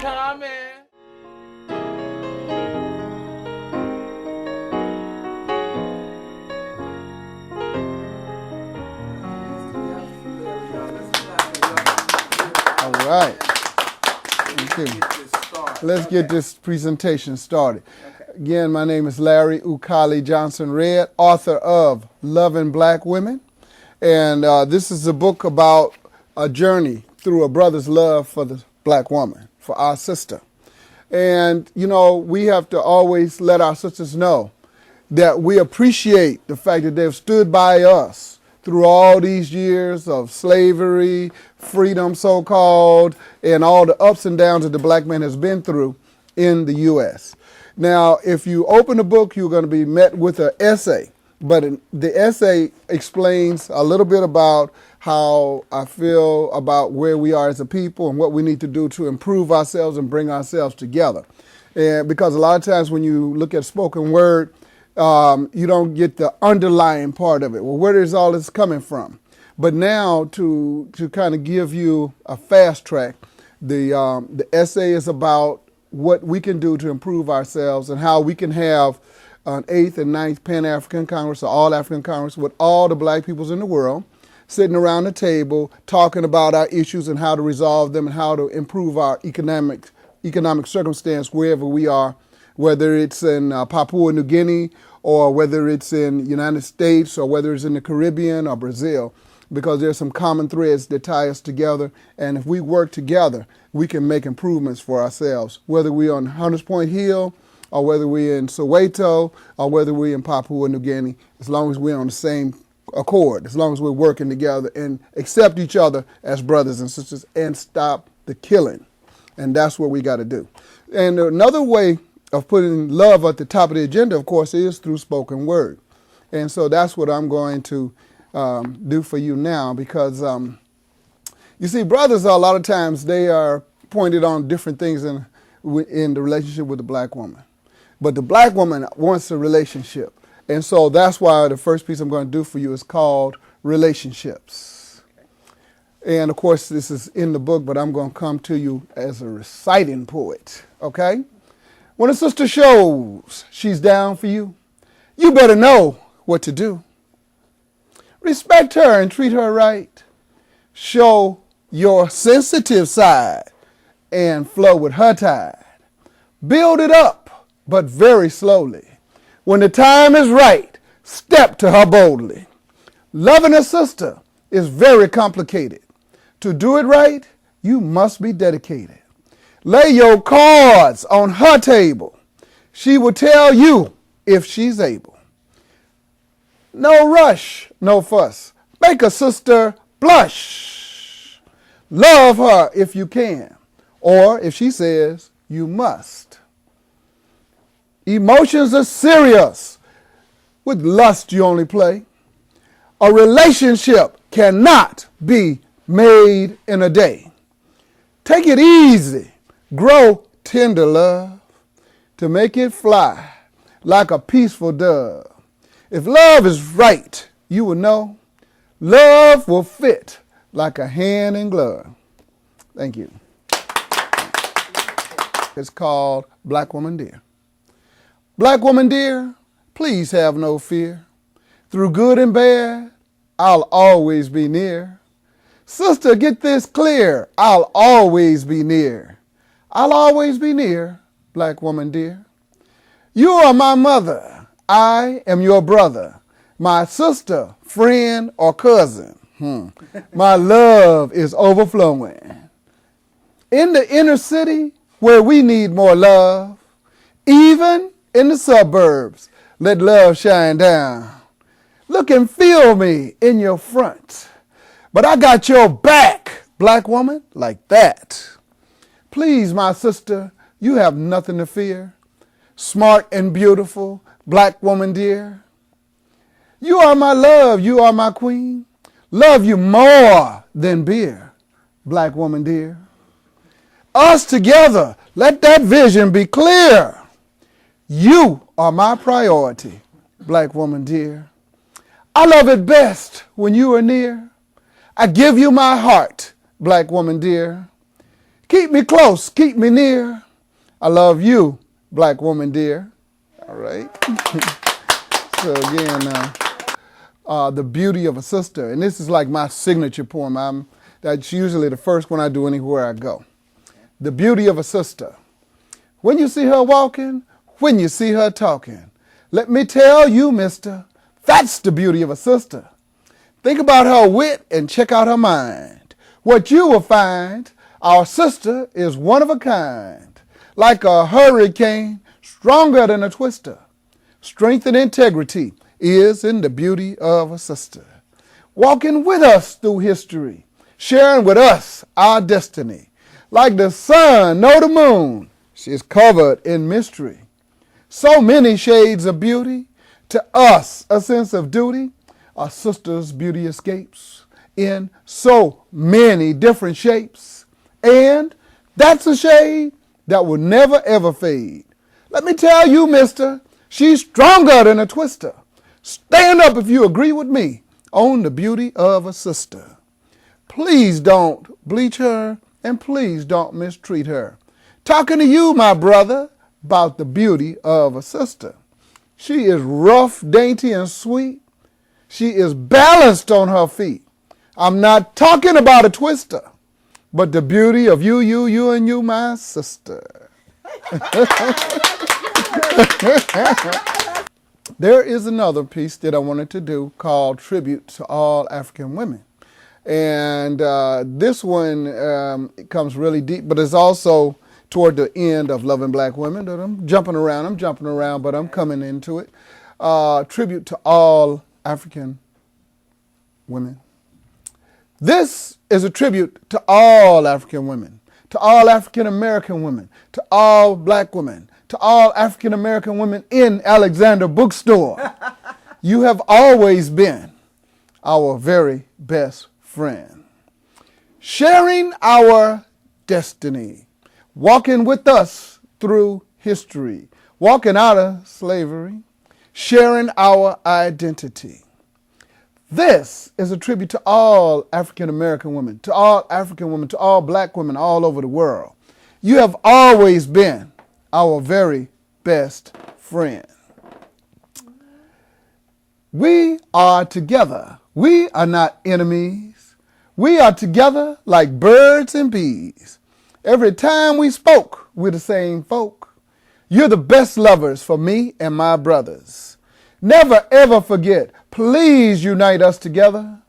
coming. All right. Okay. Let's get this presentation started. Again, my name is Larry Ukali Johnson Redd, author of Loving Black Women. And this is a book about a journey through a brother's love for the black woman, for our sister. And, you know, we have to always let our sisters know that we appreciate the fact that they've stood by us through all these years of slavery, freedom so-called, and all the ups and downs that the black man has been through in the U.S. Now, if you open the book, you're going to be met with an essay. But the essay explains a little bit about how I feel about where we are as a people and what we need to do to improve ourselves and bring ourselves together. And because a lot of times when you look at spoken word, you don't get the underlying part of it. Well, where is all this coming from? But now to kind of give you a fast track, the essay is about what we can do to improve ourselves and how we can have an 8th and 9th Pan-African Congress or All-African Congress with all the black peoples in the world sitting around the table talking about our issues and how to resolve them and how to improve our economic circumstance wherever we are, whether it's in Papua New Guinea or whether it's in the United States or whether it's in the Caribbean or Brazil, because there's some common threads that tie us together. And if we work together, we can make improvements for ourselves, whether we're on Hunters Point Hill or whether we're in Soweto or whether we're in Papua New Guinea, as long as we're on the same accord, as long as we're working together and accept each other as brothers and sisters and stop the killing. And that's what we got to do. And another way of putting love at the top of the agenda, of course, is through spoken word. And so that's what I'm going to do for you now, because you see, brothers, a lot of times they are pointed on different things in the relationship with the black woman. But the black woman wants a relationship. And so that's why the first piece I'm going to do for you is called Relationships. And of course, this is in the book, but I'm going to come to you as a reciting poet, okay? When a sister shows she's down for you, you better know what to do. Respect her and treat her right. Show your sensitive side and flow with her tide. Build it up, but very slowly. When the time is right, step to her boldly. Loving a sister is very complicated. To do it right, you must be dedicated. Lay your cards on her table. She will tell you if she's able. No rush, no fuss. Make a sister blush. Love her if you can, or if she says you must. Emotions are serious. With lust you only play. A relationship cannot be made in a day. Take it easy. Grow tender, love, to make it fly like a peaceful dove. If love is right, you will know love will fit like a hand in glove. Thank you. It's called Black Woman Dear. Black woman dear, please have no fear. Through good and bad, I'll always be near. Sister, get this clear. I'll always be near. I'll always be near, black woman dear. You are my mother. I am your brother. My sister, friend, or cousin. My love is overflowing. In the inner city, where we need more love, even in the suburbs, let love shine down. Look and feel me in your front. But I got your back, black woman, like that. Please, my sister, you have nothing to fear. Smart and beautiful, black woman dear. You are my love, you are my queen. Love you more than beer, black woman dear. Us together, let that vision be clear. You are my priority, black woman dear. I love it best when you are near. I give you my heart, black woman dear. Keep me close, keep me near. I love you, black woman dear. All right. So again, the beauty of a sister. And this is like my signature poem. That's usually the first one I do anywhere I go. The beauty of a sister. When you see her walking, when you see her talking, let me tell you, mister, that's the beauty of a sister. Think about her wit and check out her mind. What you will find, our sister is one of a kind. Like a hurricane, stronger than a twister. Strength and integrity is in the beauty of a sister. Walking with us through history, sharing with us our destiny. Like the sun, no the moon, she is covered in mystery. So many shades of beauty, to us a sense of duty. Our sister's beauty escapes in so many different shapes. And that's a shade that will never ever fade. Let me tell you, mister, she's stronger than a twister. Stand up if you agree with me on the beauty of a sister. Please don't bleach her and please don't mistreat her. Talking to you, my brother, about the beauty of a sister. She is rough, dainty, and sweet. She is balanced on her feet. I'm not talking about a twister, but the beauty of you, and you, my sister. There is another piece that I wanted to do called Tribute to All African Women. And this one comes really deep, but it's also toward the end of Loving Black Women. That I'm jumping around, but I'm coming into it. Tribute to all African women. This is a tribute to all African women, to all African American women, to all black women, to all African American women in Alexander Bookstore. You have always been our very best friend. Sharing our destiny, walking with us through history, walking out of slavery, sharing our identity. This is a tribute to all African American women, to all African women, to all black women all over the world. You have always been our very best friend. We are together. We are not enemies. We are together like birds and bees. Every time we spoke, we're the same folk. You're the best lovers for me and my brothers. Never ever forget, please unite us together.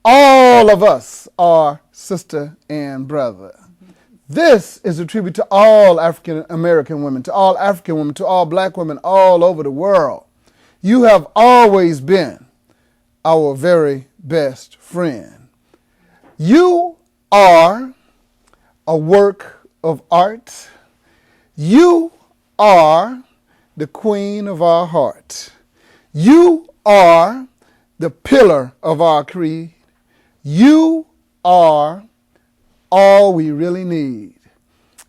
All of us are sister and brother. This is a tribute to all African American women, to all African women, to all black women all over the world. You have always been our very best friend. You are a work of art. You are the queen of our heart. You are the pillar of our creed. You are all we really need.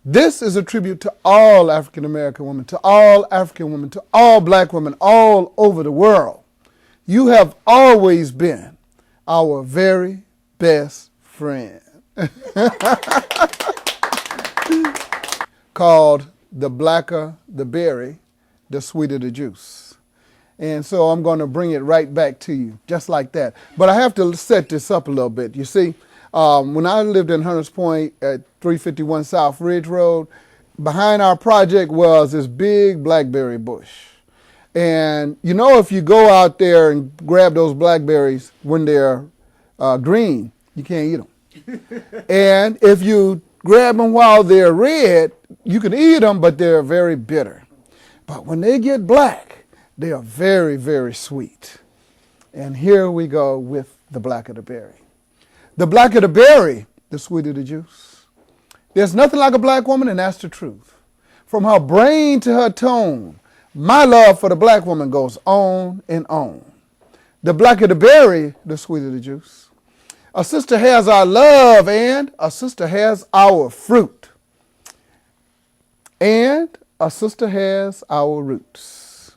This is a tribute to all African American women, to all African women, to all black women all over the world. You have always been our very best friend. Called The Blacker the Berry, the Sweeter the Juice. And so I'm going to bring it right back to you, just like that. But I have to set this up a little bit. You see, when I lived in Hunters Point at 351 South Ridge Road, behind our project was this big blackberry bush. And you know, if you go out there and grab those blackberries when they're green, you can't eat them. And if you grab them while they're red, you can eat them, but they're very bitter. But when they get black, they are very, very sweet. And here we go with the blacker the berry. The blacker the berry, the sweeter the juice. There's nothing like a black woman, and that's the truth. From her brain to her tone, my love for the black woman goes on and on. The blacker the berry, the sweeter the juice. A sister has our love, and a sister has our fruit. And a sister has our roots.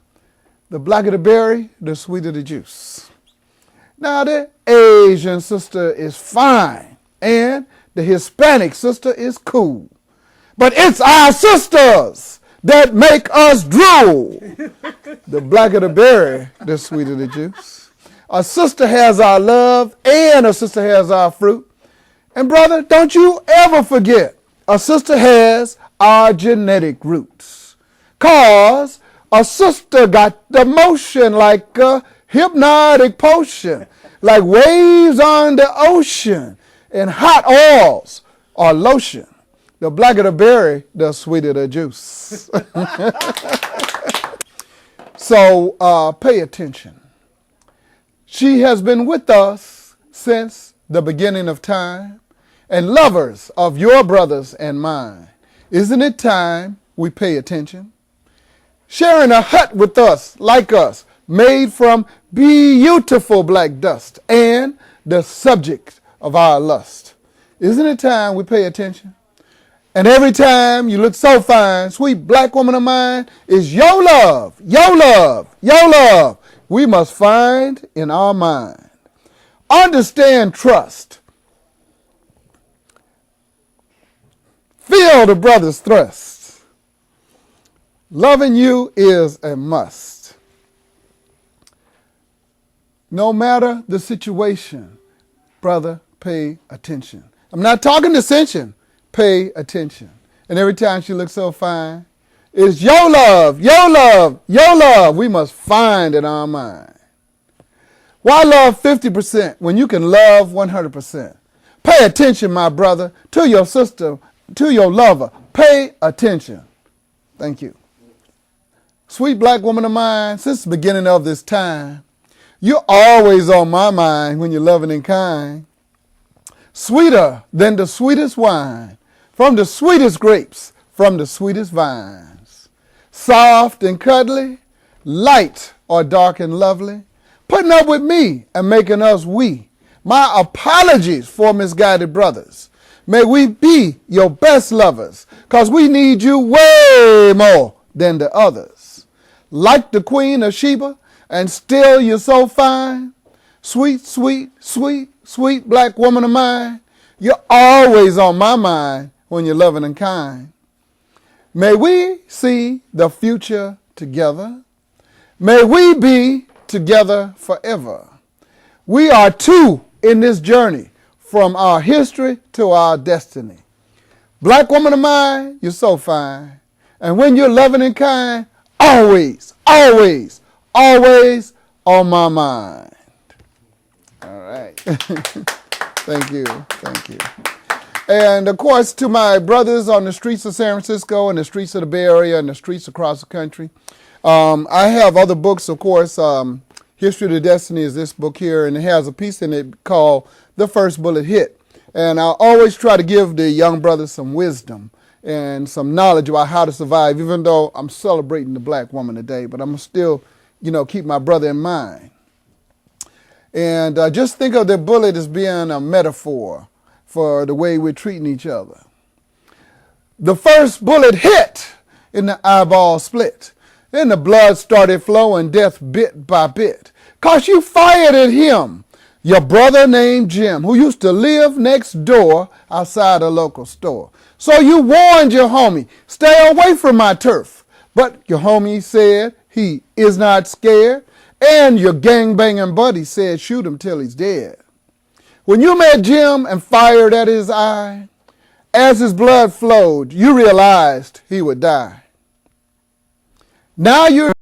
The blacker the berry, the sweeter the juice. Now the Asian sister is fine, and The Hispanic sister is cool. But it's our sisters that make us drool. The blacker the berry, the sweeter the juice. A sister has our love and a sister has our fruit. And brother, don't you ever forget, a sister has our genetic roots. 'Cause a sister got the motion like a hypnotic potion, like waves on the ocean and hot oils or lotion. The blacker the berry, the sweeter the juice. So pay attention. She has been with us since the beginning of time, and lovers of your brothers and mine. Isn't it time we pay attention? Sharing a hut with us, like us, made from beautiful black dust, and the subject of our lust. Isn't it time we pay attention? And every time you look so fine, sweet black woman of mine, is your love, your love, your love we must find in our mind. Understand trust. Feel the brother's thrust. Loving you is a must. No matter the situation, brother, pay attention. I'm not talking dissension. Pay attention. And every time she looks so fine, it's your love, your love, your love we must find in our mind. Why love 50% when you can love 100%? Pay attention, my brother, to your sister, to your lover. Pay attention. Thank you. Sweet black woman of mine, since the beginning of this time, you're always on my mind when you're loving and kind. Sweeter than the sweetest wine, from the sweetest grapes, from the sweetest vines. Soft and cuddly, light or dark and lovely, putting up with me and making us we. My apologies for misguided brothers. May we be your best lovers, 'cause we need you way more than the others. Like the Queen of Sheba, and still you're so fine. Sweet, sweet, sweet, sweet black woman of mine, you're always on my mind when you're loving and kind. May we see the future together. May we be together forever. We are two in this journey, from our history to our destiny. Black woman of mine, you're so fine. And when you're loving and kind, always, always, always on my mind. All right. Thank you. Thank you. And of course, to my brothers on the streets of San Francisco and the streets of the Bay Area and the streets across the country, I have other books, of course. History of the Destiny is this book here, and it has a piece in it called The First Bullet Hit. And I always try to give the young brothers some wisdom and some knowledge about how to survive, even though I'm celebrating the black woman today, but I'm still, keep my brother in mind. And just think of the bullet as being a metaphor for the way we're treating each other. The first bullet hit, and the eyeball split. Then the blood started flowing, death bit by bit. 'Cause you fired at him, your brother named Jim, who used to live next door outside a local store. So you warned your homie, stay away from my turf. But your homie said he is not scared. And your gang-banging buddy said shoot him till he's dead. When you met Jim and fired at his eye, as his blood flowed, you realized he would die. Now you're